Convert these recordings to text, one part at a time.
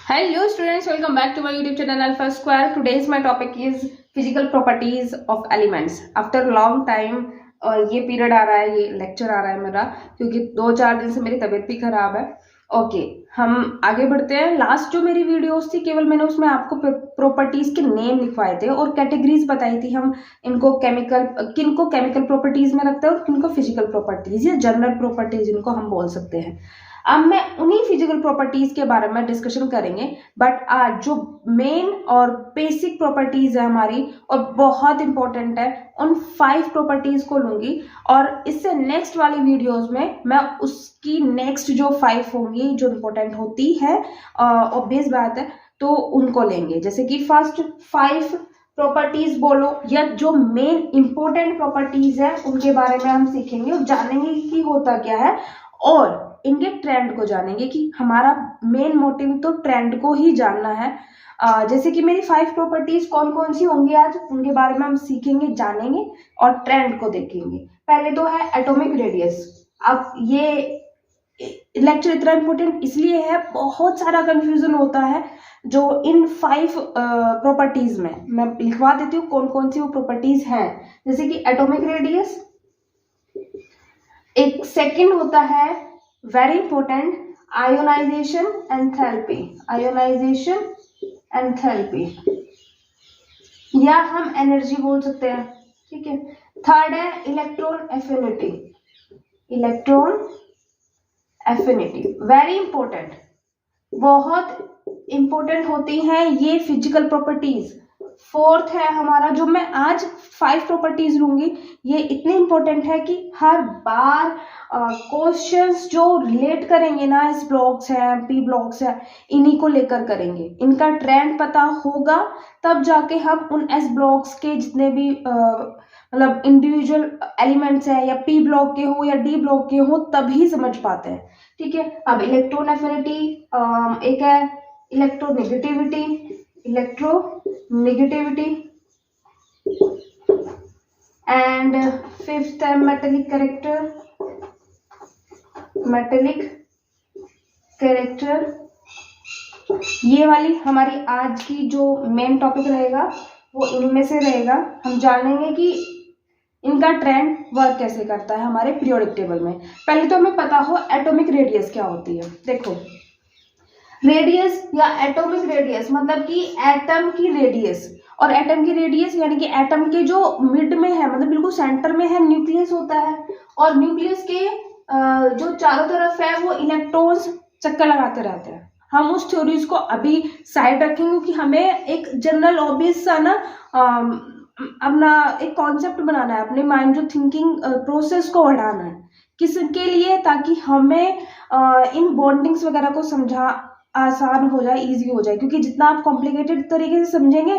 Hello students, welcome back to my YouTube channel Alpha Square. Today's my topic is physical properties of elements. After long time ये period आ रहा है, ये lecture आ रहा है मेरा, क्योंकि 2-4 दिन से मेरी तबीयत भी खराब है। ओके, हम आगे बढ़ते हैं। लास्ट जो मेरी वीडियोस थी, केवल मैंने उसमें आपको प्रॉपर्टीज के नेम लिखवाए थे और कैटेगरीज बताई थी। हम इनको किनको केमिकल प्रॉपर्टीज में रखते हैं और किनको फिजिकल प्रॉपर्टीज या जनरल प्रॉपर्टीज इनको हम बोल सकते हैं। अब मैं उन्हीं फिजिकल प्रॉपर्टीज के बारे में डिस्कशन करेंगे, बट आज जो मेन और बेसिक प्रॉपर्टीज है हमारी और बहुत इंपॉर्टेंट है, उन 5 प्रॉपर्टीज को लूंगी और इससे नेक्स्ट वाली वीडियोस में मैं उसकी नेक्स्ट जो 5 होंगी जो इंपॉर्टेंट होती है, ऑब्वियस बात है, तो उनको लेंगे। जैसे कि फर्स्ट 5 प्रॉपर्टीज बोलो या जो मेन इंपॉर्टेंट प्रॉपर्टीज है उनके बारे में हम सीखेंगे और जानेंगे कि होता क्या है, और इनके ट्रेंड को जानेंगे कि हमारा मेन मोटिव तो ट्रेंड को ही जानना है। जैसे कि मेरी 5 प्रॉपर्टीज कौन कौन सी होंगी आज, उनके बारे में हम सीखेंगे, जानेंगे और ट्रेंड को देखेंगे। पहले तो है एटॉमिक रेडियस। अब ये लेक्चर इतना इंपॉर्टेंट इसलिए है, बहुत सारा कंफ्यूजन होता है जो इन 5 प्रॉपर्टीज में। मैं लिखवा देती हूँ कौन कौन सी वो प्रॉपर्टीज हैं। जैसे कि एटॉमिक रेडियस, एक सेकंड होता है very important ionisation enthalpy. Ionisation enthalpy या हम एनर्जी बोल सकते हैं, ठीक है। थर्ड है electron affinity. Electron affinity very important, बहुत इंपॉर्टेंट होती हैं ये फिजिकल प्रॉपर्टीज। फोर्थ है हमारा, जो मैं आज 5 प्रॉपर्टीज लूंगी, ये इतनी इंपॉर्टेंट है कि हर बार क्वेश्चंस जो रिलेट करेंगे ना, एस ब्लॉक्स है, पी ब्लॉक्स है, इन्हीं को लेकर करेंगे। इनका ट्रेंड पता होगा तब जाके हम उन एस ब्लॉक्स के जितने भी मतलब इंडिविजुअल एलिमेंट्स हैं, या पी ब्लॉक के हो या डी ब्लॉक के हो, तभी समझ पाते हैं, ठीक है। अब इलेक्ट्रॉन एफिनिटी, एक है इलेक्ट्रोनेगेटिविटी। इलेक्ट्रोनेगेटिविटी एंड 5th है मेटेलिक कैरेक्टर। मेटेलिक कैरेक्टर, ये वाली हमारी आज की जो मेन टॉपिक रहेगा वो इनमें से रहेगा। हम जानेंगे कि इनका ट्रेंड वर्क कैसे करता है हमारे पीरियोडिक टेबल में। पहले तो हमें पता हो एटॉमिक रेडियस क्या होती है। देखो, रेडियस या एटॉमिक रेडियस मतलब कि एटम की रेडियस, और एटम की रेडियस यानी कि एटम के जो मिड में है, मतलब बिल्कुल सेंटर में है, न्यूक्लियस होता है, और न्यूक्लियस के जो चारों तरफ है वो इलेक्ट्रॉन्स चक्कर लगाते रहते हैं। हम उस थ्योरीज को अभी साइड रखेंगे क्योंकि हमें एक जनरल ऑब्वियस सा ना अपना एक कॉन्सेप्ट बनाना है, अपने माइंड जो थिंकिंग प्रोसेस को बढ़ाना है। किसके लिए? ताकि हमें इन बॉन्डिंग्स वगैरह को समझा आसान हो जाए, इजी हो जाए, क्योंकि जितना आप कॉम्प्लिकेटेड तरीके से समझेंगे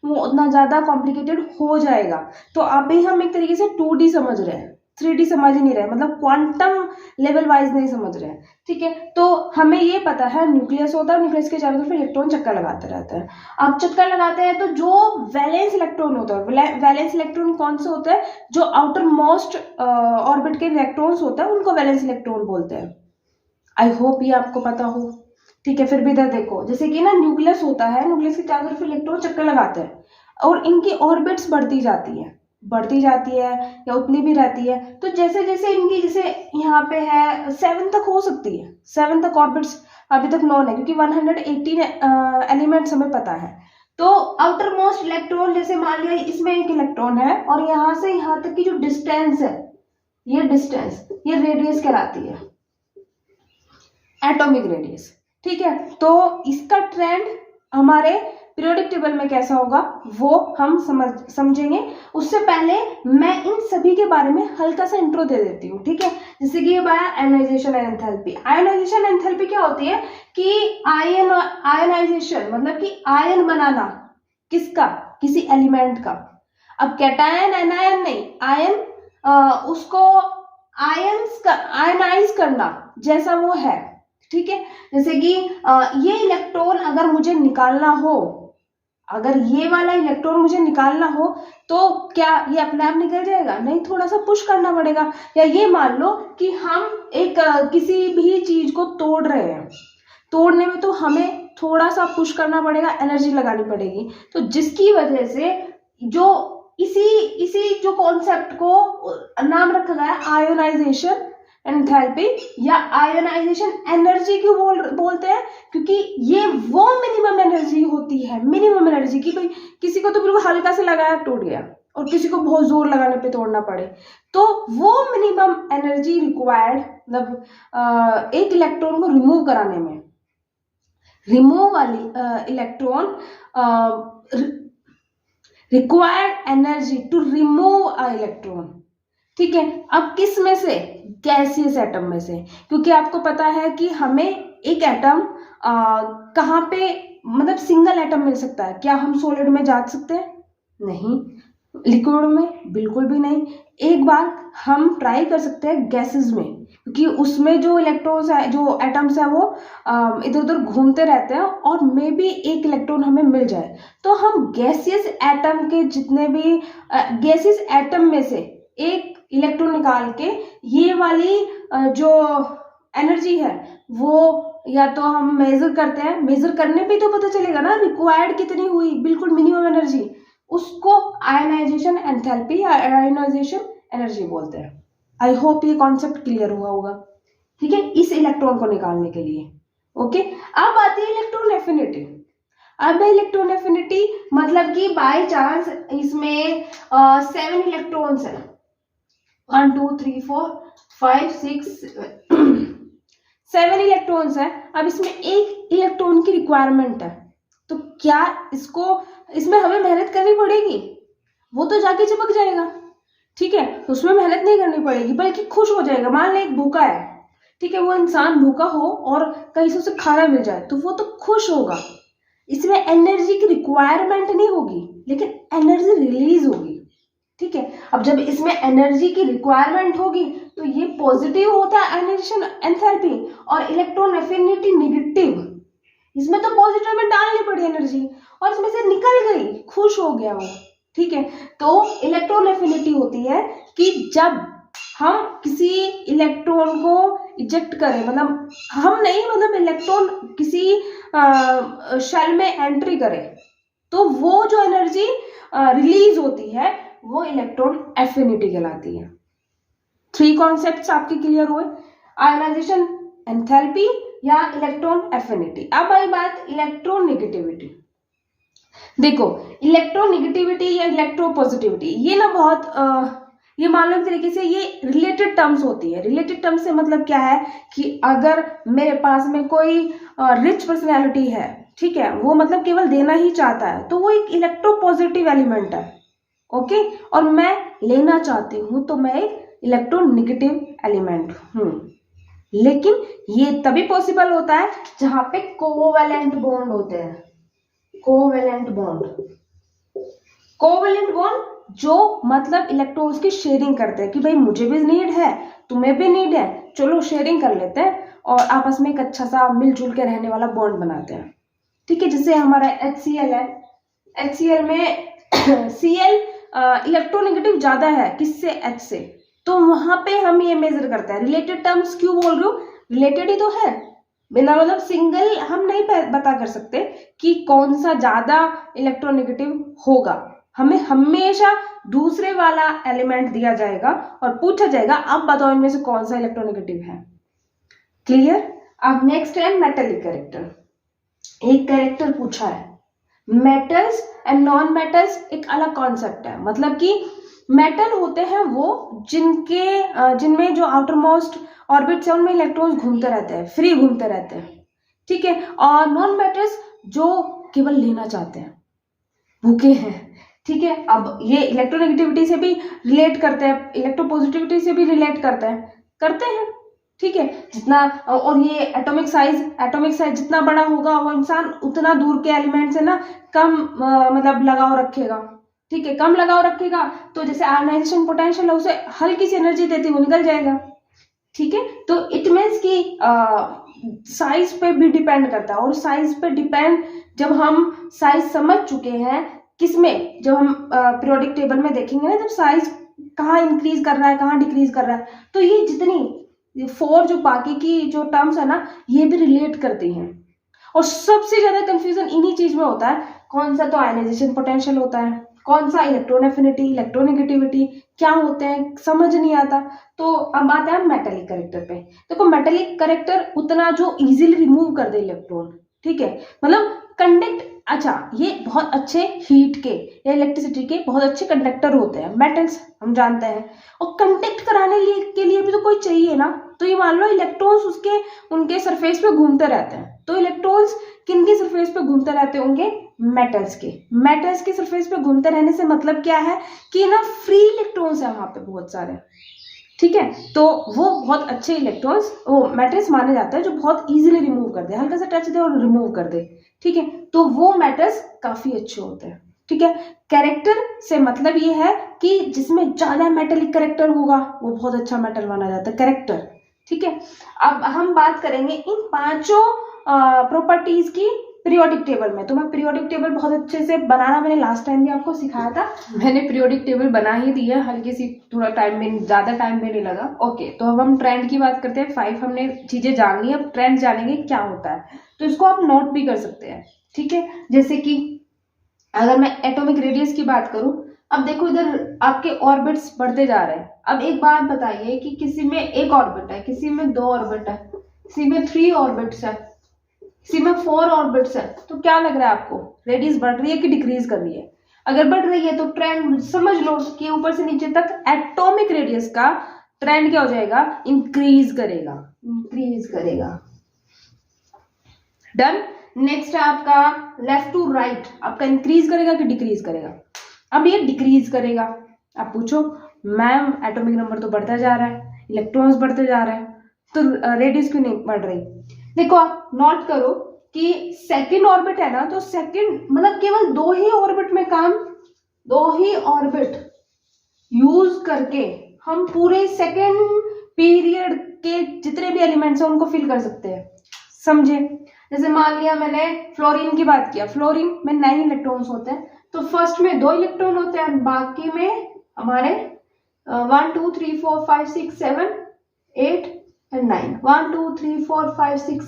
वो उतना ज़्यादा कॉम्प्लिकेटेड हो जाएगा। तो अभी हम एक तरीके से 2D समझ रहे हैं, 3D समझ ही नहीं रहे, मतलब क्वांटम लेवल वाइज नहीं समझ रहे हैं, ठीक है। तो हमें ये पता है न्यूक्लियस होता है, न्यूक्लियस के चारों तरफ इलेक्ट्रॉन चक्कर लगाते रहते हैं। अब चक्कर लगाते हैं तो जो वैलेंस इलेक्ट्रॉन होता है, वैलेंस इलेक्ट्रॉन कौन से होते हैं? जो आउटर मोस्ट ऑर्बिट के इलेक्ट्रॉन्स होते हैं उनको वैलेंस इलेक्ट्रॉन बोलते हैं। आई होप ये आपको पता हो, ठीक है। फिर भी इधर देखो, जैसे कि ना न्यूक्लियस होता है, न्यूक्लियस के चारों तरफ इलेक्ट्रॉन चक्कर लगाते हैं और इनकी ऑर्बिट्स बढ़ती जाती है या उतनी भी रहती है। तो जैसे जैसे इनकी, जैसे यहाँ पे है 7 तक हो सकती है, 7 तक ऑर्बिट्स अभी तक नॉन है, क्योंकि 118 एलिमेंट्स हमें पता है। तो आउटर मोस्ट इलेक्ट्रॉन, जैसे मान लिया इसमें एक इलेक्ट्रॉन है और यहाँ से यहाँ तक की जो डिस्टेंस है, ये डिस्टेंस, ये रेडियस कहलाती है, एटॉमिक रेडियस, ठीक है। तो इसका ट्रेंड हमारे पीरियोडिक टेबल में कैसा होगा वो हम समझेंगे। उससे पहले मैं इन सभी के बारे में हल्का सा इंट्रो दे देती हूँ, ठीक है। जैसे कि ये आया आयनाइजेशन एंथैल्पी। आयनाइजेशन एंथैल्पी क्या होती है कि आयनाइजेशन मतलब कि आयन बनाना, किसका? किसी एलिमेंट का। अब कैटायन एनायन नहीं, आयन, उसको आयनाइज करना जैसा वो है, ठीक है। जैसे कि ये इलेक्ट्रॉन अगर मुझे निकालना हो, अगर ये वाला इलेक्ट्रॉन मुझे निकालना हो तो क्या ये अपने आप निकल जाएगा? नहीं, थोड़ा सा पुश करना पड़ेगा। या ये मान लो कि हम एक किसी भी चीज को तोड़ रहे हैं, तोड़ने में तो हमें थोड़ा सा पुश करना पड़ेगा, एनर्जी लगानी पड़ेगी। तो जिसकी वजह से जो इसी जो कॉन्सेप्ट को नाम रखा गया आयोनाइजेशन एंथैल्पी या आयोनाइजेशन एनर्जी क्यों बोलते हैं, क्योंकि ये वो मिनिमम एनर्जी होती है, मिनिमम एनर्जी की भाई किसी को तो बिल्कुल हल्का से लगाया टूट गया और किसी को बहुत जोर लगाने पे तोड़ना पड़े, तो वो मिनिमम एनर्जी रिक्वायर्ड मतलब एक इलेक्ट्रॉन को रिमूव कराने में, रिमूव वाली electron required energy to remove a electron. ठीक है, अब किस में से, गैसियस एटम में से, क्योंकि आपको पता है कि हमें एक एटम कहाँ पे मतलब सिंगल एटम मिल सकता है। क्या हम सॉलिड में जा सकते हैं? नहीं। लिक्विड में बिल्कुल भी नहीं। एक बार हम ट्राई कर सकते हैं गैसेस में, क्योंकि उसमें जो इलेक्ट्रॉन्स है, जो एटम्स है वो इधर उधर घूमते रहते हैं और मे बी एक इलेक्ट्रॉन हमें मिल जाए। तो हम गैसियस एटम के जितने भी गैसियस एटम में से एक इलेक्ट्रॉन निकाल के ये वाली जो एनर्जी है वो या तो हम मेजर करते हैं, मेजर करने पे तो पता चलेगा ना रिक्वायर्ड कितनी हुई, बिल्कुल मिनिमम एनर्जी, उसको आयनाइजेशन एंथैल्पी या आयनाइजेशन एनर्जी बोलते हैं। आई होप ये कॉन्सेप्ट क्लियर हुआ होगा। ठीक है, इस इलेक्ट्रॉन को निकालने के लिए। ओके, अब आती है इलेक्ट्रॉन एफिनिटी। अब इलेक्ट्रॉन एफिनिटी मतलब कि बाय चांस इसमें 7 इलेक्ट्रॉन्स है, 1 2 3 4 5 6 7 इलेक्ट्रॉन्स है। अब इसमें एक इलेक्ट्रॉन की रिक्वायरमेंट है, तो क्या इसमें हमें मेहनत करनी पड़ेगी? वो तो जाके चिपक जाएगा। ठीक है, तो उसमें मेहनत नहीं करनी पड़ेगी, बल्कि खुश हो जाएगा। मान ले एक भूखा है, ठीक है, वो इंसान भूखा हो और कहीं से उसे खाना मिल जाए तो वो तो खुश होगा। इसमें एनर्जी की रिक्वायरमेंट नहीं होगी, लेकिन एनर्जी रिलीज होगी। ठीक है, अब जब इसमें एनर्जी की रिक्वायरमेंट होगी तो ये पॉजिटिव होता है आयनाइजेशन एंथैल्पी, और इलेक्ट्रॉन एफिनिटी नेगेटिव। इसमें तो पॉजिटिव में डालनी पड़ी एनर्जी और इसमें से निकल गई, खुश हो गया वो। ठीक है, तो इलेक्ट्रॉन एफिनिटी होती है कि जब हम किसी इलेक्ट्रॉन को इजेक्ट करें, मतलब हम नहीं, मतलब इलेक्ट्रॉन किसी शेल में एंट्री करे, तो वो जो एनर्जी रिलीज होती है वो इलेक्ट्रॉन एफिनिटी कहलाती है। 3 कॉन्सेप्ट्स आपके क्लियर हुए, आयनाइजेशन एंथैल्पी या इलेक्ट्रॉन एफिनिटी। अब आई बात इलेक्ट्रॉन नेगेटिविटी। देखो, इलेक्ट्रॉन नेगेटिविटी या इलेक्ट्रोपॉजिटिविटी ये ना बहुत ये मान लो एक तरीके से ये रिलेटेड टर्म्स होती है। रिलेटेड टर्म्स से मतलब क्या है कि अगर मेरे पास में कोई रिच पर्सनैलिटी है, ठीक है, वो मतलब केवल देना ही चाहता है, तो वो एक इलेक्ट्रोपॉजिटिव एलिमेंट है। ओके, और मैं लेना चाहती हूँ तो मैं एक इलेक्ट्रोनेगेटिव एलिमेंट हूँ। लेकिन ये तभी पॉसिबल होता है जहां पे कोवैलेंट बॉन्ड होते हैं। कोवैलेंट बॉन्ड जो मतलब इलेक्ट्रॉन्स की शेयरिंग करते हैं कि भाई मुझे भी नीड है, तुम्हें भी नीड है, चलो शेयरिंग कर लेते हैं और आपस में एक अच्छा सा मिलजुल के रहने वाला बॉन्ड बनाते हैं। ठीक है, जैसे हमारा HCl है, HCl में Cl इलेक्ट्रोनेगेटिव ज्यादा है किससे, H से, तो वहां पे हम ये मेजर करते हैं। रिलेटेड टर्म्स क्यों बोल रही हूँ, रिलेटेड ही तो है, बिना मतलब सिंगल हम नहीं पता कर सकते कि कौन सा ज्यादा इलेक्ट्रोनेगेटिव होगा। हमें हमेशा दूसरे वाला एलिमेंट दिया जाएगा और पूछा जाएगा अब बताओ इनमें से कौन सा इलेक्ट्रोनेगेटिव है। क्लियर? अब नेक्स्ट है मेटेलिक कैरेक्टर। एक कैरेक्टर पूछा है, मेटल्स एंड नॉन मेटल्स एक अलग कॉन्सेप्ट है। मतलब कि मेटल होते हैं वो जिनमें जो आउटर मोस्ट ऑर्बिट्स है उनमें इलेक्ट्रॉन्स घूमते रहते हैं, फ्री घूमते रहते हैं। ठीक है, और नॉन मेटल्स जो केवल लेना चाहते हैं, भूखे हैं। ठीक है, अब ये इलेक्ट्रोनेगेटिविटी से भी रिलेट करते हैं, इलेक्ट्रोपॉजिटिविटी से भी रिलेट करते हैं। ठीक है, जितना, और ये एटॉमिक साइज जितना बड़ा होगा वो इंसान उतना दूर के एलिमेंट से ना कम मतलब लगाव रखेगा। ठीक है, कम लगाव रखेगा तो जैसे आयनाइजेशन पोटेंशियल है उसे हल्की सी एनर्जी देती वो निकल जाएगा। ठीक है, तो इट मीन्स कि साइज पे भी डिपेंड करता है, और साइज पे डिपेंड जब हम साइज समझ चुके हैं किसमें, जब हम पीरियोडिक टेबल में देखेंगे ना, जब साइज कहाँ इंक्रीज कर रहा है कहाँ डिक्रीज कर रहा है, तो ये जितनी 4 जो बाकी की जो टर्म्स है ना, ये भी रिलेट करती हैं। और सबसे ज्यादा कंफ्यूजन इन्हीं चीज में होता है, कौन सा तो आयनाइजेशन पोटेंशियल होता है, कौन सा इलेक्ट्रॉन एफिनिटी, इलेक्ट्रोनेगेटिविटी क्या होते हैं, समझ नहीं आता। तो अब आते हैं मेटेलिक करेक्टर पे। देखो मेटेलिक करेक्टर उतना जो इजीली रिमूव कर दे इलेक्ट्रॉन, ठीक है, मतलब कंडक्ट, अच्छा ये बहुत अच्छे हीट के या इलेक्ट्रिसिटी के बहुत अच्छे कंडक्टर होते हैं मेटल्स, हम जानते हैं। और कंडक्ट कराने के लिए भी तो कोई चाहिए ना। तो ये मान लो इलेक्ट्रॉन्स उसके उनके सरफेस पे घूमते रहते हैं, तो इलेक्ट्रॉन्स किन के सरफेस पे घूमते रहते होंगे, मेटल्स के सरफेस पे घूमते रहने से मतलब क्या है कि ना फ्री इलेक्ट्रॉन्स है वहां पे बहुत सारे, ठीक है। तो वो बहुत अच्छे इलेक्ट्रॉन्स, वो मेटल्स माने जाते हैं जो बहुत इजीली रिमूव कर दे, हल्का सा टच दे और रिमूव कर दे, ठीक है। तो वो मेटल्स काफी अच्छे होते हैं, ठीक है। कैरेक्टर से मतलब ये है कि जिसमें ज्यादा मेटेलिक कैरेक्टर होगा वो बहुत अच्छा मेटल माना जाता है, कैरेक्टर, ठीक है। अब हम बात करेंगे इन 5 प्रॉपर्टीज की पीरियोडिक टेबल में। तो मैं पीरियोडिक टेबल बहुत अच्छे से बनाना मैंने लास्ट टाइम भी आपको सिखाया था, मैंने पीरियोडिक टेबल बना ही दी है, हल्की सी, थोड़ा टाइम में, ज्यादा टाइम भी नहीं लगा। ओके, तो अब हम ट्रेंड की बात करते हैं। 5 हमने चीजें जान ली, अब ट्रेंड जानेंगे क्या होता है। तो इसको आप नोट भी कर सकते हैं, ठीक है। जैसे कि अगर मैं एटॉमिक रेडियस की बात करूं, अब देखो इधर आपके ऑर्बिट्स बढ़ते जा रहे हैं। अब एक बात बताइए कि किसी में 1 ऑर्बिट है, किसी में 2 ऑर्बिट है, किसी में 3 ऑर्बिट्स है, किसी में 4 ऑर्बिट्स है। तो क्या लग रहा है आपको, रेडियस बढ़ रही है कि डिक्रीज कर रही है? अगर बढ़ रही है तो ट्रेंड समझ लो कि ऊपर से नीचे तक एटॉमिक रेडियस का ट्रेंड क्या हो जाएगा, इंक्रीज करेगा, इंक्रीज करेगा। डन। नेक्स्ट है आपका लेफ्ट टू राइट, आपका इंक्रीज करेगा कि डिक्रीज करेगा? अब ये डिक्रीज करेगा। आप पूछो मैम एटॉमिक नंबर तो बढ़ता जा रहा है, इलेक्ट्रॉन्स बढ़ते जा रहे हैं, तो रेडियस क्यों नहीं बढ़ रही? देखो आप नोट करो कि सेकंड ऑर्बिट है ना, तो सेकंड मतलब केवल 2 ही ऑर्बिट में काम, 2 ही ऑर्बिट यूज करके हम पूरे सेकंड पीरियड के जितने भी एलिमेंट्स हैं उनको फिल कर सकते हैं, समझे? जैसे मान लिया मैंने फ्लोरीन की बात किया, फ्लोरीन में 9 इलेक्ट्रॉन्स होते हैं, तो फर्स्ट में 2 इलेक्ट्रॉन होते हैं, बाकी में हमारे 1 2 3 4 5 6 7 8 एंड 9, 1 2 3 4 5 6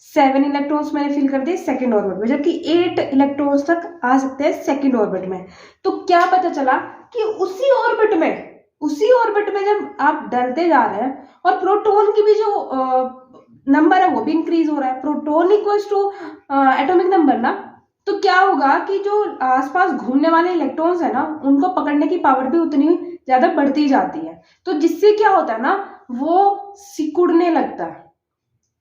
7 इलेक्ट्रॉन्स मैंने फिल कर दिए सेकंड ऑर्बिट में, जबकि 8 इलेक्ट्रॉन्स तक आ सकते हैं सेकंड ऑर्बिट में। तो क्या पता चला कि उसी ऑर्बिट में जब आप डलते जा रहे हैं और प्रोटॉन की भी जो नंबर है वो भी इंक्रीज हो रहा है, proton equals to atomic number ना, तो क्या होगा कि जो आसपास घूमने वाले इलेक्ट्रॉन्स है ना, उनको पकड़ने की पावर भी उतनी ज्यादा बढ़ती जाती है। तो जिससे क्या होता है ना, वो सिकुड़ने लगता है,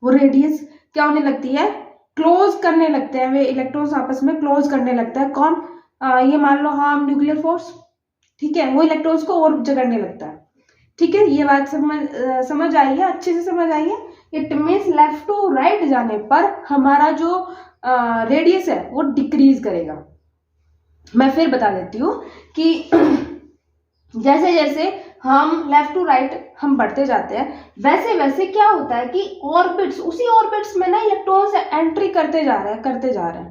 वो रेडियस क्या होने लगती है, क्लोज करने लगते हैं, वे इलेक्ट्रॉन्स आपस में क्लोज करने लगता है। कौन? ये मान लो हम न्यूक्लियर फोर्स, ठीक है, वो इलेक्ट्रॉन्स को और जकड़ने लगता है, ठीक है। ये बात समझ आई है, अच्छे से समझ आई है। It means left to right जाने पर हमारा जो रेडियस है वो डिक्रीज करेगा। मैं फिर बता देती हूँ कि जैसे जैसे हम लेफ्ट टू राइट हम बढ़ते जाते हैं, वैसे वैसे क्या होता है कि ऑर्बिट्स, उसी ऑर्बिट्स में ना इलेक्ट्रॉन्स एंट्री करते जा रहे हैं,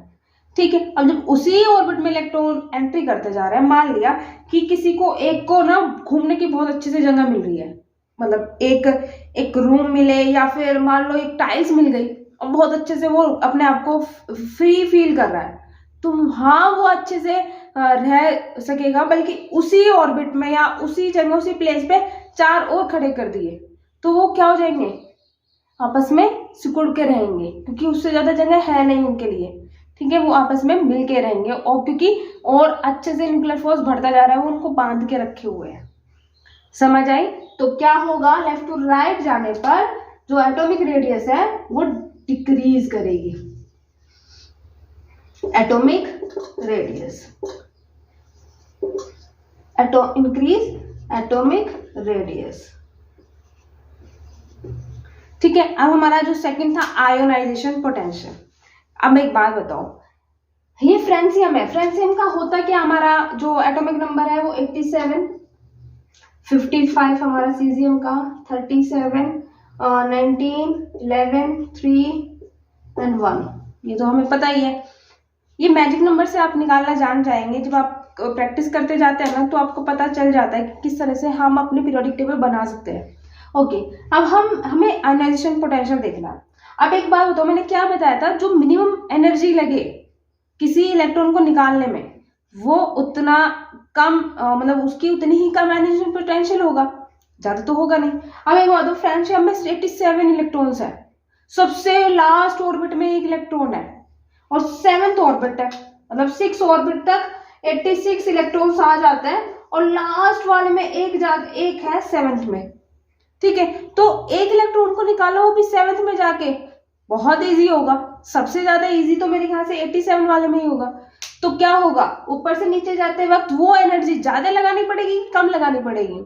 ठीक है। अब जब उसी ऑर्बिट में इलेक्ट्रॉन एंट्री करते जा रहे हैं, मान लिया कि किसी को एक को ना घूमने की बहुत अच्छे से जगह मिल रही है, मतलब एक रूम मिले या फिर मान लो एक टाइल्स मिल गई और बहुत अच्छे से वो अपने आप को फ्री फील कर रहा है, तो हाँ वो अच्छे से रह सकेगा। बल्कि उसी ऑर्बिट में या उसी जगह उसी प्लेस पे 4 और खड़े कर दिए तो वो क्या हो जाएंगे, आपस में सिकुड़ के रहेंगे, क्योंकि उससे ज्यादा जगह है नहीं उनके लिए, ठीक है। वो आपस में मिल के रहेंगे और क्योंकि और अच्छे से न्यूक्लियर फोर्स बढ़ता जा रहा है, वो उनको बांध के रखे हुए हैं, समझ आई? तो क्या होगा, लेफ्ट टू राइट जाने पर जो एटॉमिक रेडियस है वो डिक्रीज करेगी, atomic radius, increase atomic radius, ठीक है। अब हमारा जो सेकंड था आयोनाइजेशन पोटेंशियल। अब एक बात बताओ, ये फ्रेंसियम है, फ्रेंसियम का होता क्या, हमारा जो एटॉमिक नंबर है वो 87, 55 हमारा सीजियम का, 37, 19, 11, 3 एंड 1, ये तो हमें पता ही है। ये मैजिक नंबर से आप निकालना जान जाएंगे, जब आप प्रैक्टिस करते जाते हैं ना तो आपको पता चल जाता है कि किस तरह से हम अपनी पीरियोडिक टेबल बना सकते हैं। ओके, अब हमें आयनाइजेशन पोटेंशियल देखना है। अब एक बात बताओ, मैंने क्या बताया था, जो मिनिमम एनर्जी लगे किसी इलेक्ट्रॉन को निकालने में वो उतना कम मतलब उसकी उतनी ही कम आयनाइजेशन पोटेंशियल होगा, ज्यादा तो होगा नहीं। अब एक बात, फ्रेंडशिप में 87 इलेक्ट्रॉन्स है, सबसे लास्ट ऑर्बिट में एक इलेक्ट्रॉन है और 7th ऑर्बिट है, मतलब 6 ऑर्बिट तक 86 इलेक्ट्रॉन्स आ जाते हैं और लास्ट वाले में एक है 7th में। ठीक है, तो एक इलेक्ट्रॉन को निकालो वो भी 7th में जाके, बहुत इजी होगा। सबसे ज्यादा इजी तो मेरे ख्याल से 87 वाले में ही होगा। तो क्या होगा, ऊपर से नीचे जाते वक्त वो एनर्जी ज्यादा लगानी पड़ेगी, कम लगानी पड़ेगी?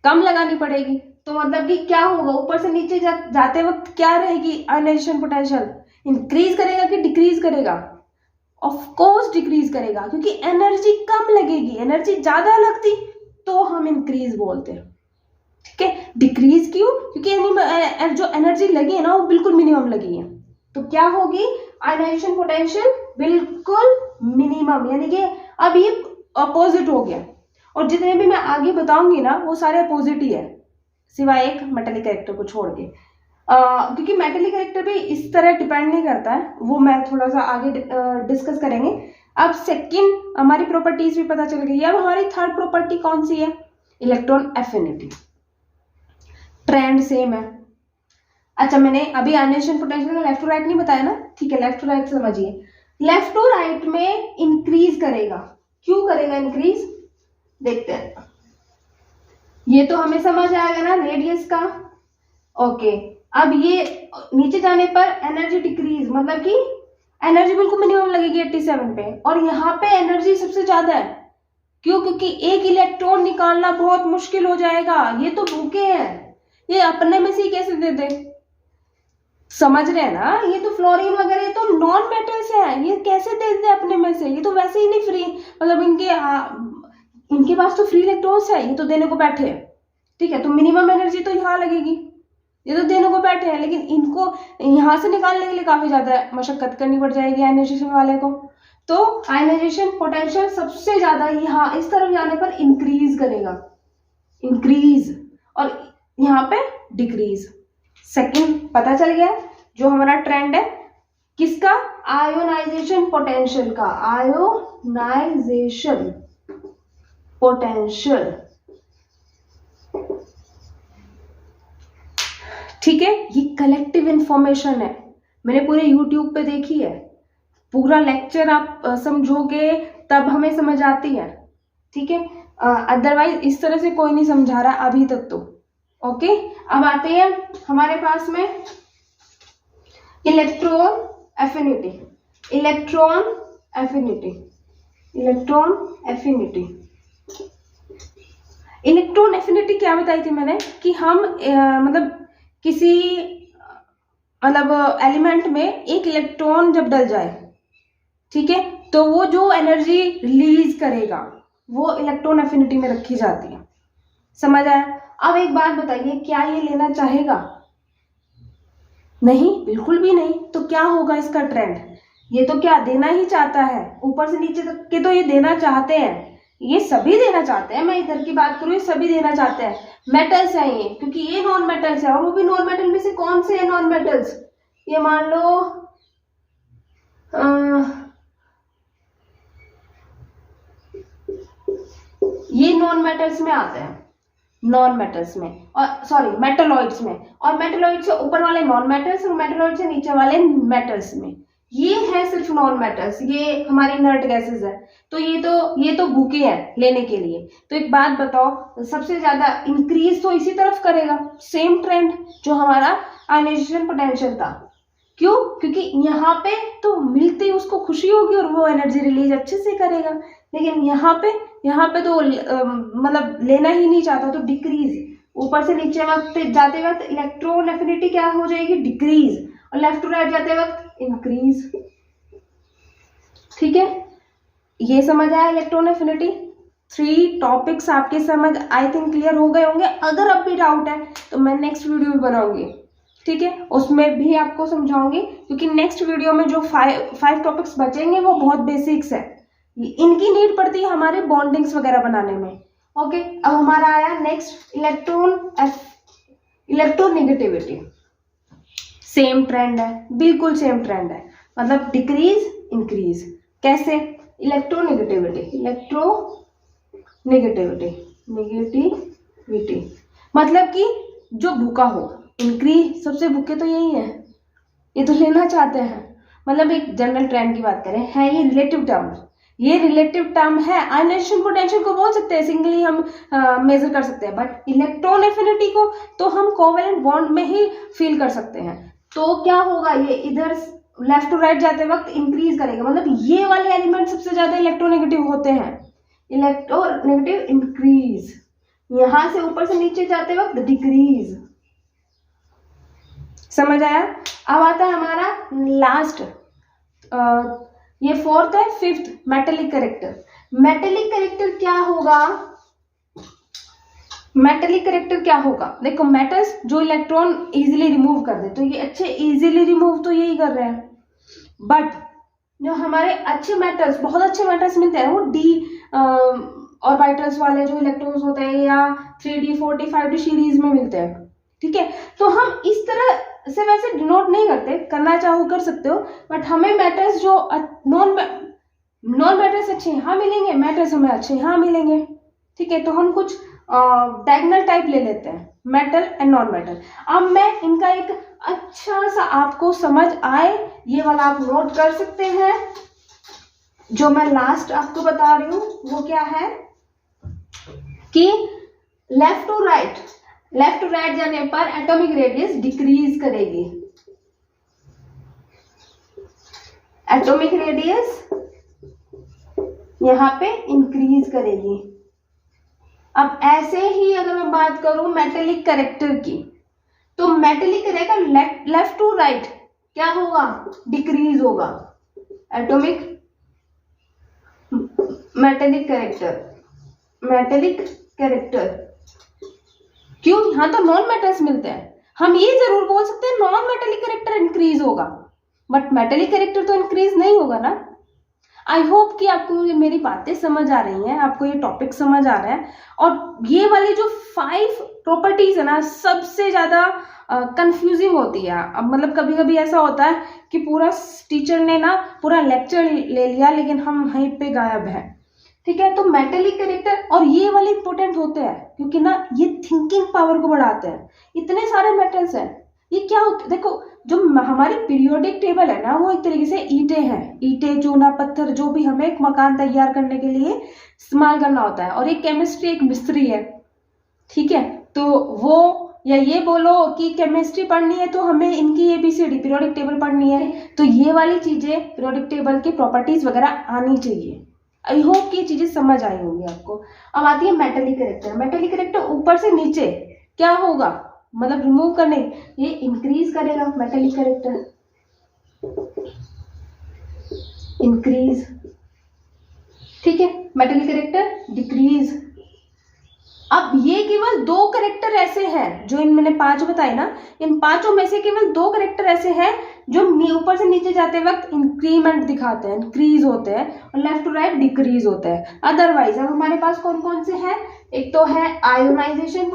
कम लगानी पड़ेगी। तो मतलब कि क्या होगा, ऊपर से नीचे जाते वक्त क्या रहेगी आयनाइजेशन पोटेंशियल, इंक्रीज करेगा कि डिक्रीज करेगा? ऑफ कोर्स डिक्रीज करेगा, क्योंकि एनर्जी कम लगेगी। एनर्जी ज्यादा लगती तो हम इंक्रीज बोलते हैं, ठीक है। डिक्रीज क्यों? क्योंकि जो एनर्जी लगी है ना वो बिल्कुल मिनिमम लगी है। तो क्या होगी आयनाइजेशन पोटेंशियल? बिल्कुल मिनिमम, यानी कि अब ये अपोजिट हो गया। और जितने भी मैं आगे बताऊंगी ना वो सारे अपोजिट ही है, सिवाय एक मेटेलिक कैरेक्टर को छोड़ के। क्योंकि मेटेलिक कैरेक्टर भी इस तरह डिपेंड नहीं करता है, वो मैं थोड़ा सा आगे डिस्कस करेंगे। अब सेकंड हमारी प्रॉपर्टीज भी पता चल गई। अब हमारी थर्ड प्रॉपर्टी कौन सी है? Electron affinity. ट्रेंड सेम है। अच्छा, मैंने अभी आयनाइजेशन पोटेंशियल का लेफ्ट टू राइट नहीं बताया ना, ठीक है, लेफ्ट टू राइट समझिए। लेफ्ट टू राइट में इंक्रीज करेगा। क्यों करेगा इंक्रीज? देखते हैं। ये तो हमें समझ आएगा ना रेडियस का। ओके, अब ये नीचे जाने पर एनर्जी डिक्रीज, मतलब कि एनर्जी बिल्कुल मिनिमम लगेगी 87 पे, और यहाँ पे एनर्जी सबसे ज्यादा है। क्यों? क्योंकि एक इलेक्ट्रॉन निकालना बहुत मुश्किल हो जाएगा। ये तो भूखे हैं, ये अपने में से ही कैसे दे दे? समझ रहे हैं ना? ये तो फ्लोरीन वगैरह तो नॉन मेटल्स है, ये कैसे दे दे अपने में से? ये तो वैसे ही नहीं फ्री, मतलब इनके पास तो फ्री इलेक्ट्रॉन्स है, ये तो देने को बैठे हैं, ठीक है। तो मिनिमम एनर्जी तो यहाँ लगेगी, ये तो देने को बैठे हैं, लेकिन इनको यहाँ से निकालने के लिए काफी ज्यादा मशक्कत करनी पड़ जाएगी आयनाइजेशन वाले को। तो आयनाइजेशन पोटेंशियल सबसे ज्यादा यहाँ इस तरफ जाने पर इंक्रीज करेगा, इंक्रीज, और यहाँ पे डिक्रीज। सेकंड पता चल गया जो हमारा ट्रेंड है किसका? आयोनाइजेशन पोटेंशियल का। आयोनाइजेशन पोटेंशियल, ठीक है। ये कलेक्टिव इंफॉर्मेशन है, मैंने पूरे यूट्यूब पे देखी है, पूरा लेक्चर आप समझोगे तब हमें समझ आती है, ठीक है। अदरवाइज इस तरह से कोई नहीं समझा रहा अभी तक तो। ओके, अब आते हैं हमारे पास में electron affinity. Electron affinity, electron affinity, electron affinity क्या बताई थी मैंने कि हम मतलब किसी मतलब एलिमेंट में एक इलेक्ट्रॉन जब डल जाए, ठीक है, तो वो जो एनर्जी रिलीज करेगा वो इलेक्ट्रॉन एफिनिटी में रखी जाती है। समझ आया? अब एक बात बताइए, क्या ये लेना चाहेगा? नहीं, बिल्कुल भी नहीं। तो क्या होगा इसका ट्रेंड? ये तो क्या देना ही चाहता है, ऊपर से नीचे तक के तो ये देना चाहते हैं, ये सभी देना चाहते हैं। मैं इधर की बात करूँ, ये सभी देना चाहते हैं। मेटल्स हैं ये, क्योंकि ये नॉन मेटल्स है, और वो भी नॉन मेटल में से कौन से है नॉन मेटल्स? ये मान लो ये नॉन मेटल्स में आते हैं, नॉन मेटल्स में, और सॉरी मेटलॉइड्स में, और मेटलॉइड से ऊपर वाले नॉन मेटल्स और मेटलॉइड से नीचे वाले मेटल्स में। ये है सिर्फ नॉन मेटल्स, ये हमारी इनर्ट गैसेस है। तो ये तो भूखे हैं लेने के लिए। तो एक बात बताओ, सबसे ज्यादा इंक्रीज तो इसी तरफ करेगा, सेम ट्रेंड जो हमारा आयनाइजेशन पोटेंशियल था। क्यों? क्योंकि यहाँ पे तो मिलते ही उसको खुशी होगी और वो एनर्जी रिलीज अच्छे से करेगा, लेकिन यहाँ पे तो मतलब लेना ही नहीं चाहता, तो डिक्रीज। ऊपर से नीचे वक्त जाते वक्त इलेक्ट्रॉन एफिनिटी क्या हो जाएगी? डिक्रीज, और लेफ्ट टू राइट जाते वक्त इंक्रीज, ठीक है। ये समझ आया इलेक्ट्रॉन एफिनिटी? 3 टॉपिक्स आपके समझ आई थिंक क्लियर हो गए होंगे। अगर अब भी डाउट है तो मैं नेक्स्ट वीडियो भी बनाऊंगी, ठीक है, उसमें भी आपको समझाऊंगी, क्योंकि नेक्स्ट वीडियो में जो 5 टॉपिक्स बचेंगे वो बहुत बेसिक्स है, इनकी नीड पड़ती है हमारे बॉन्डिंग्स वगैरह बनाने में। ओके, अब हमारा आया next electron electronegativity same trend है, बिल्कुल सेम ट्रेंड है, मतलब डिक्रीज इंक्रीज। कैसे? नेगेटिविटी मतलब कि जो भूखा हो, इंक्रीज सबसे भूखे तो यही है, ये तो लेना चाहते हैं। मतलब एक जनरल ट्रेंड की बात करें, है ये रिलेटिव टर्म है। आयनाइजेशन पोटेंशियल को बोल सकते हैं, सिंगली हम मेजर कर सकते हैं, बट इलेक्ट्रॉन एफिनिटी को तो हम कोवेलेंट बॉन्ड में ही फील कर सकते हैं। तो क्या होगा, ये इधर लेफ्ट टू राइट जाते वक्त इंक्रीज करेगा, मतलब ये वाले एलिमेंट सबसे ज्यादा इलेक्ट्रोनेगेटिव होते हैं। इलेक्ट्रोनेगेटिव इंक्रीज, यहां से ऊपर से नीचे जाते वक्त डिक्रीज। समझ आया? अब आता है हमारा लास्ट, ये फोर्थ है, fifth metallic character. Metallic character क्या होगा? मेटेलिक कैरेक्टर क्या होगा? देखो, मेटल्स जो इलेक्ट्रॉन इजीली रिमूव कर दे, तो ये अच्छे इजीली रिमूव तो यही कर रहे हैं, बट जो हमारे अच्छे मेटल्स, बहुत अच्छे मेटल्स मिलते हैं, वो डी ऑर्बिटल्स वाले जो इलेक्ट्रॉन्स होते हैं, या 3D 4D 5D सीरीज में मिलते हैं। ठीक है, तो हम इस तरह से वैसे डिनोट नहीं करते, करना चाहो कर सकते हो, बट हमें मेटल्स जो नॉन मेटल्स अच्छे यहाँ मिलेंगे, मेटल्स हमें अच्छे यहाँ मिलेंगे। ठीक है, तो हम कुछ डायगोनल टाइप ले लेते हैं, मेटल एंड नॉन मेटल। अब मैं इनका एक अच्छा सा आपको समझ आए, ये वाला आप नोट कर सकते हैं। जो मैं लास्ट आपको बता रही हूं वो क्या है कि लेफ्ट टू राइट जाने पर एटॉमिक रेडियस डिक्रीज करेगी, एटॉमिक रेडियस यहां पे इंक्रीज करेगी। अब ऐसे ही अगर मैं बात करूं मेटेलिक कैरेक्टर की, तो metallic character left to right क्या होगा? डिक्रीज होगा। एटॉमिक मेटेलिक कैरेक्टर क्यों? यहां तो नॉन मेटल्स मिलते हैं, हम ये जरूर बोल सकते हैं नॉन मेटेलिक कैरेक्टर इंक्रीज होगा, बट मेटेलिक कैरेक्टर तो इंक्रीज नहीं होगा ना। आई होप कि आपको मेरी बातें समझ आ रही हैं, आपको ये टॉपिक समझ आ रहा है। और ये वाली जो 5 प्रॉपर्टीज है ना, सबसे ज्यादा कंफ्यूजिंग होती है। अब मतलब कभी कभी ऐसा होता है कि पूरा टीचर ने ना पूरा लेक्चर ले लिया, लेकिन हम वहीं पे गायब हैं। ठीक है, तो मेटेलिक कैरेक्टर और ये वाले इंपॉर्टेंट होते हैं, क्योंकि ना ये थिंकिंग पावर को बढ़ाते हैं। इतने सारे मेटल्स हैं, ये क्या होते, देखो जो हमारी पीरियोडिक टेबल है ना, वो एक तरीके से ईंटें हैं, ईंटें, चूना, पत्थर, जो भी हमें एक मकान तैयार करने के लिए इस्तेमाल करना होता है, और एक केमिस्ट्री एक मिस्त्री है। ठीक है, तो वो, या ये बोलो कि केमिस्ट्री पढ़नी है तो हमें इनकी ABCD पीरियोडिक टेबल पढ़नी है, तो ये वाली चीजें पीरियोडिक टेबल की प्रॉपर्टीज वगैरह आनी चाहिए। आई होप कि ये चीजें समझ आई होंगी आपको। अब आती है मेटेलिक कैरेक्टर। मेटेलिक कैरेक्टर ऊपर से नीचे क्या होगा, मतलब रिमूव करने, ये इंक्रीज करेगा। मेटेलिक कैरेक्टर इंक्रीज, ठीक है, मेटेलिक कैरेक्टर डिक्रीज। अब ये केवल 2 कैरेक्टर ऐसे हैं जो इन मैंने 5 बताए ना, इन 5 में से केवल 2 कैरेक्टर ऐसे हैं जो ऊपर से नीचे जाते वक्त इंक्रीमेंट दिखाते हैं, इंक्रीज होते हैं, और लेफ्ट टू राइट डिक्रीज होते हैं। अदरवाइज अब हमारे पास कौन कौन से हैं? एक तो है आयोनाइजेशन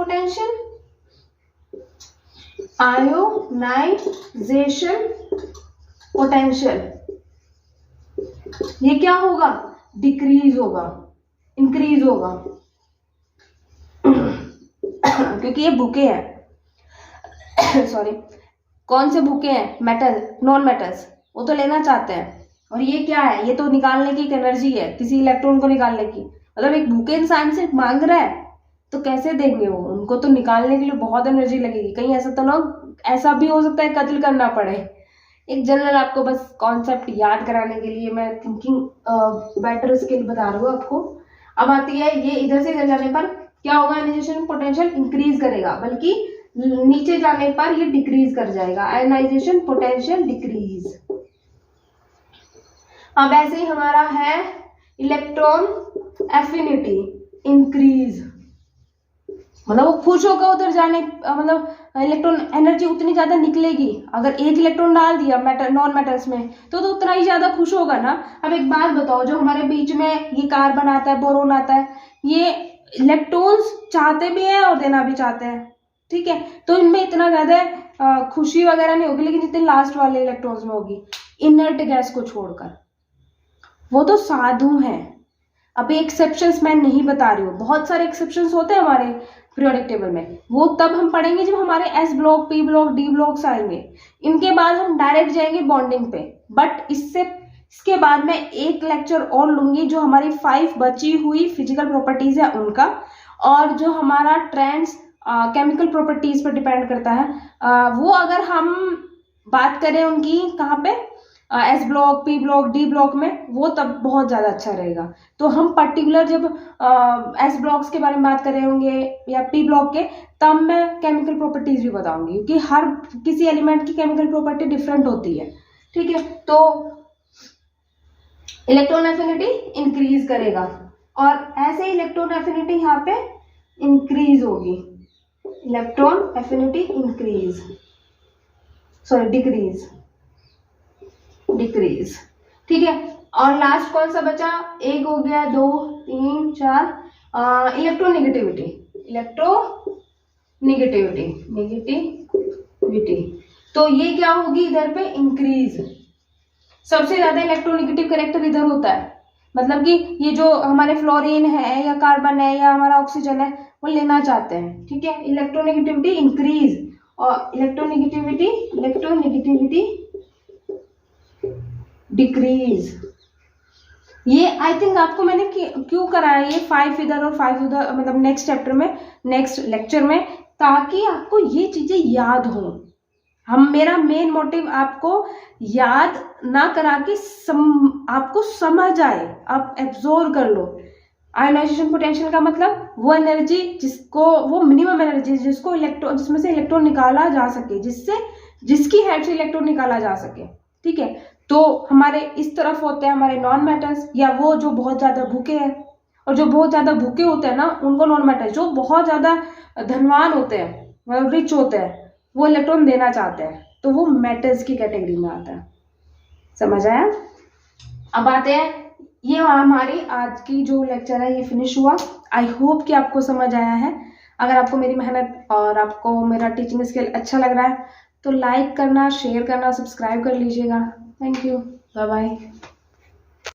पोटेंशियल, ये क्या होगा? डिक्रीज होगा, इंक्रीज होगा क्योंकि ये भूखे हैं सॉरी, कौन से भूखे हैं? मेटल, नॉन मेटल्स, वो तो लेना चाहते हैं। और ये क्या है? ये तो निकालने की एक एनर्जी है, किसी इलेक्ट्रॉन को निकालने की। मतलब एक भूखे इंसान से मांग रहा है तो कैसे देंगे वो? उनको तो निकालने के लिए बहुत एनर्जी लगेगी। कहीं ऐसा तो ना, ऐसा भी हो सकता है कत्ल करना पड़े। एक जनरल आपको बस कॉन्सेप्ट याद कराने के लिए मैं थिंकिंग बेटर स्किल बता रही हूँ आपको। अब आती है, ये इधर से इधर जाने पर क्या होगा? आयनाइजेशन पोटेंशियल इंक्रीज करेगा, बल्कि नीचे जाने पर ये डिक्रीज कर जाएगा। Ionization potential decrease. अब ऐसे ही हमारा है इलेक्ट्रॉन एफिनिटी इंक्रीज, मतलब वो खुश होगा उधर जाने, मतलब इलेक्ट्रॉन एनर्जी उतनी ज्यादा निकलेगी। अगर एक इलेक्ट्रॉन डाल दिया मेटल, नॉन मेटल्स में, तो उतना ही ज्यादा खुश होगा ना। अब एक बात बताओ, जो हमारे बीच में ये कार्बन आता है, बोरोन आता है, ये इलेक्ट्रॉन्स चाहते भी हैं और देना भी चाहते हैं। ठीक है। तो इनमें इतना ज़्यादा खुशी वगैरह नहीं होगी, लेकिन जितने लास्ट वाले इलेक्ट्रॉन्स में होगी इनर्ट गैस को छोड़कर। वो तो साधु हैं। अभी एक्सेप्शंस मैं नहीं बता रही हूँ, बहुत सारे एक्सेप्शंस होते हैं हमारे पीरियोडिक टेबल में, वो तब हम पढ़ेंगे जब हमारे S block, P block, D blocks आएंगे। इनके बाद हम डायरेक्ट जाएंगे बॉन्डिंग पे। बट इसके बाद मैं एक लेक्चर और लूंगी जो हमारी 5 बची हुई फिजिकल प्रॉपर्टीज है उनका, और जो हमारा ट्रेंड्स केमिकल प्रॉपर्टीज पर डिपेंड करता है, वो अगर हम बात करें उनकी कहाँ पे, S block, P block, D block में, वो तब बहुत ज़्यादा अच्छा रहेगा। तो हम पर्टिकुलर जब एस ब्लॉक्स के बारे में बात कर रहे होंगे या पी ब्लॉक के, तब मैं केमिकल प्रॉपर्टीज भी बताऊंगी, क्योंकि हर किसी एलिमेंट की केमिकल प्रॉपर्टी डिफरेंट होती है। ठीक है, तो इलेक्ट्रॉन एफिनिटी इंक्रीज करेगा और ऐसे ही इलेक्ट्रॉन एफिनिटी यहाँ पे इंक्रीज होगी। Electron affinity increase, sorry decrease. ठीक है, और लास्ट कौन सा बचा, एक हो गया, 2, 3, 4, इलेक्ट्रोनेगेटिविटी। तो ये क्या होगी इधर पे, इंक्रीज। सबसे ज्यादा इलेक्ट्रोनेगेटिव कैरेक्टर इधर होता है, मतलब कि ये जो हमारे फ्लोरीन है या कार्बन है या हमारा ऑक्सीजन है वो लेना चाहते हैं। ठीक है, इलेक्ट्रोनेगेटिविटी इंक्रीज और इलेक्ट्रोनेगेटिविटी डिक्रीज। ये आई थिंक आपको मैंने क्यों कराया ये 5 इधर और 5 उधर, मतलब नेक्स्ट चैप्टर में, नेक्स्ट लेक्चर में, ताकि आपको ये चीजें याद हो। मेरा मेन मोटिव आपको याद ना करा के आपको समझ आए, आप एब्जॉर्ब कर लो। आयोनाइजेशन पोटेंशियल का मतलब वो एनर्जी वो मिनिमम एनर्जी जिसको जिसमें से इलेक्ट्रॉन निकाला जा सके, जिसकी हेल्प से इलेक्ट्रॉन निकाला जा सके। ठीक है, तो हमारे इस तरफ होते हैं हमारे नॉन मेटल्स, या वो जो बहुत ज्यादा भूखे हैं, और जो बहुत ज्यादा भूखे होते हैं ना उनको नॉन मेटल्स। जो बहुत ज्यादा धनवान होते हैं, मतलब रिच होते हैं, वो इलेक्ट्रॉन देना चाहते हैं, तो वो मेटल्स की कैटेगरी में आता है। समझ आया? अब आते हैं, ये हमारी आज की जो लेक्चर है ये फिनिश हुआ। आई होप कि आपको समझ आया है। अगर आपको मेरी मेहनत और आपको मेरा टीचिंग स्किल अच्छा लग रहा है तो लाइक करना, शेयर करना, सब्सक्राइब कर लीजिएगा। Thank you, bye bye.